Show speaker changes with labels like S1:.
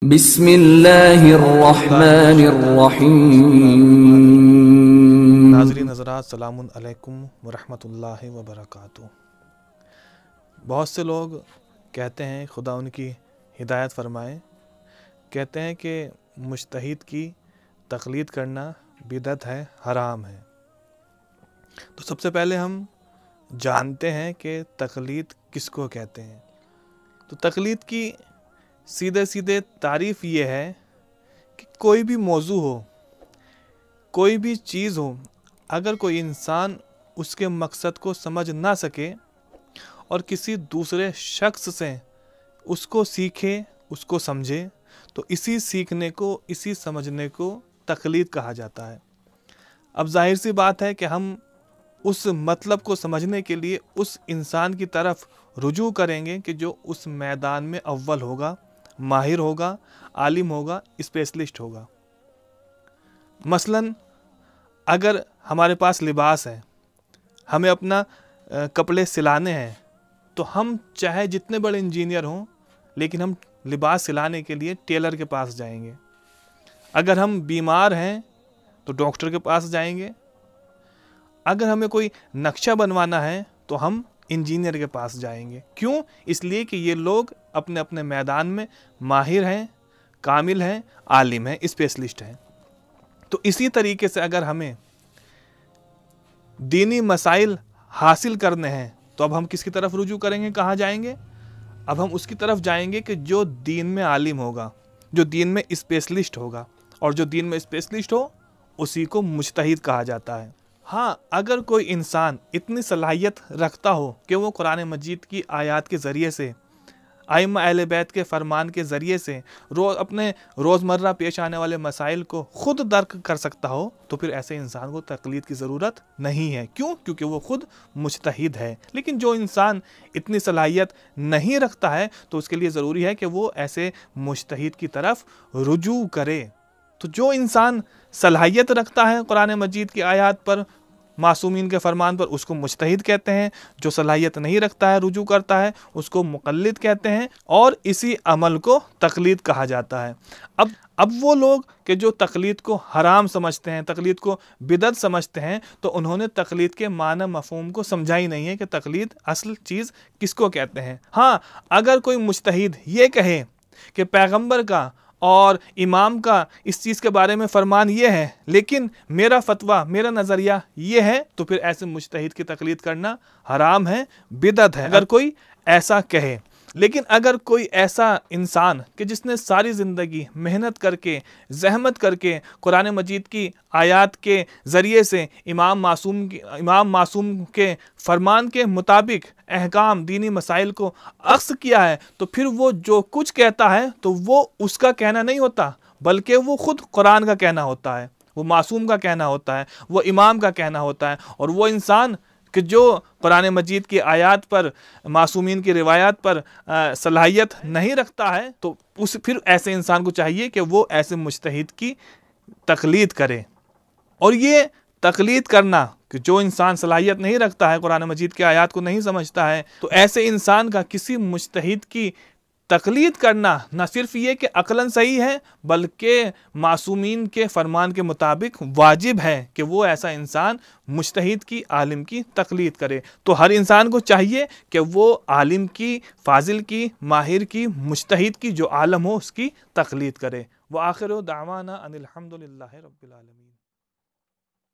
S1: بسم اللہ الرحمن الرحیم۔
S2: ناظرین حضرات، السلام علیکم ورحمۃ اللہ وبرکاتہ۔ بہت سے لوگ کہتے ہیں خدا ان کی ہدایت فرمائے، کہتے ہیں کہ مجتہد کی تقلید کرنا بدعت ہے، حرام ہے۔ تو سب سے پہلے ہم جانتے ہیں کہ تقلید کس کو کہتے ہیں۔ تو تقلید کی سیدھے تعریف یہ ہے کہ کوئی بھی موضوع ہو، کوئی بھی چیز ہو، اگر کوئی انسان اس کے مقصد کو سمجھ نہ سکے اور کسی دوسرے شخص سے اس کو سیکھے، اس کو سمجھے، تو اسی سیکھنے کو، اسی سمجھنے کو تقلید کہا جاتا ہے۔ اب ظاہر سی بات ہے کہ ہم اس مطلب کو سمجھنے کے لیے اس انسان کی طرف رجوع کریں گے کہ جو اس میدان میں اول ہوگا، ماہر ہوگا، عالم ہوگا، اسپیشلسٹ ہوگا۔ مثلاً اگر ہمارے پاس لباس ہے، ہمیں اپنا کپڑے سلانے ہیں، تو ہم چاہے جتنے بڑے انجینئر ہوں، لیکن ہم لباس سلانے کے لیے ٹیلر کے پاس جائیں گے۔ اگر ہم بیمار ہیں تو ڈاکٹر کے پاس جائیں گے۔ اگر ہمیں کوئی نقشہ بنوانا ہے تو ہم انجینئر کے پاس جائیں گے۔ کیوں؟ اس لیے کہ یہ لوگ اپنے اپنے میدان میں ماہر ہیں، کامل ہیں، عالم ہیں، اسپیشلسٹ ہیں۔ تو اسی طریقے سے اگر ہمیں دینی مسائل حاصل کرنے ہیں تو اب ہم کس کی طرف رجوع کریں گے، کہاں جائیں گے؟ اب ہم اس کی طرف جائیں گے کہ جو دین میں عالم ہوگا، جو دین میں اسپیشلسٹ ہوگا، اور جو دین میں اسپیشلسٹ ہو اسی کو مجتہد کہا جاتا ہے۔ ہاں، اگر کوئی انسان اتنی صلاحیت رکھتا ہو کہ وہ قرآن مجید کی آیات کے ذریعے سے، ائمہ اہل بیت کے فرمان کے ذریعے سے اپنے روزمرہ پیش آنے والے مسائل کو خود درک کر سکتا ہو، تو پھر ایسے انسان کو تقلید کی ضرورت نہیں ہے۔ کیوں؟ کیونکہ وہ خود مجتہد ہے۔ لیکن جو انسان اتنی صلاحیت نہیں رکھتا ہے تو اس کے لیے ضروری ہے کہ وہ ایسے مجتہد کی طرف رجوع کرے۔ تو جو انسان صلاحیت رکھتا ہے قرآن مجید کی آیات پر، معصومین کے فرمان پر، اس کو مجتہد کہتے ہیں۔ جو صلاحیت نہیں رکھتا ہے، رجوع کرتا ہے، اس کو مقلد کہتے ہیں، اور اسی عمل کو تقلید کہا جاتا ہے۔ اب وہ لوگ کہ جو تقلید کو حرام سمجھتے ہیں، تقلید کو بدعت سمجھتے ہیں، تو انہوں نے تقلید کے معنی مفہوم کو سمجھا ہی نہیں ہے کہ تقلید اصل چیز کس کو کہتے ہیں۔ ہاں، اگر کوئی مجتہد یہ کہے کہ پیغمبر کا اور امام کا اس چیز کے بارے میں فرمان یہ ہے، لیکن میرا فتویٰ، میرا نظریہ یہ ہے، تو پھر ایسے مجتہد کی تقلید کرنا حرام ہے، بدعت ہے، اگر کوئی ایسا کہے۔ لیکن اگر کوئی ایسا انسان کہ جس نے ساری زندگی محنت کر کے، زحمت کر کے قرآن مجید کی آیات کے ذریعے سے امام معصوم کے فرمان کے مطابق احکام، دینی مسائل کو اخذ کیا ہے، تو پھر وہ جو کچھ کہتا ہے تو وہ اس کا کہنا نہیں ہوتا، بلکہ وہ خود قرآن کا کہنا ہوتا ہے، وہ معصوم کا کہنا ہوتا ہے، وہ امام کا کہنا ہوتا ہے۔ اور وہ انسان کہ جو قرآن مجید کی آیات پر، معصومین کی روایات پر صلاحیت نہیں رکھتا ہے، تو پھر ایسے انسان کو چاہیے کہ وہ ایسے مجتہد کی تقلید کرے۔ اور یہ تقلید کرنا کہ جو انسان صلاحیت نہیں رکھتا ہے، قرآن مجید کی آیات کو نہیں سمجھتا ہے، تو ایسے انسان کا کسی مجتہد کی تقلید کرنا نہ صرف یہ کہ عقلاً صحیح ہے، بلکہ معصومین کے فرمان کے مطابق واجب ہے کہ وہ ایسا انسان مجتہد کی، عالم کی تقلید کرے۔ تو ہر انسان کو چاہیے کہ وہ عالم کی، فاضل کی، ماہر کی، مجتہد کی، جو عالم ہو، اس کی تقلید کرے۔ وآخر دعوانا ان الحمد للہ رب العالمین۔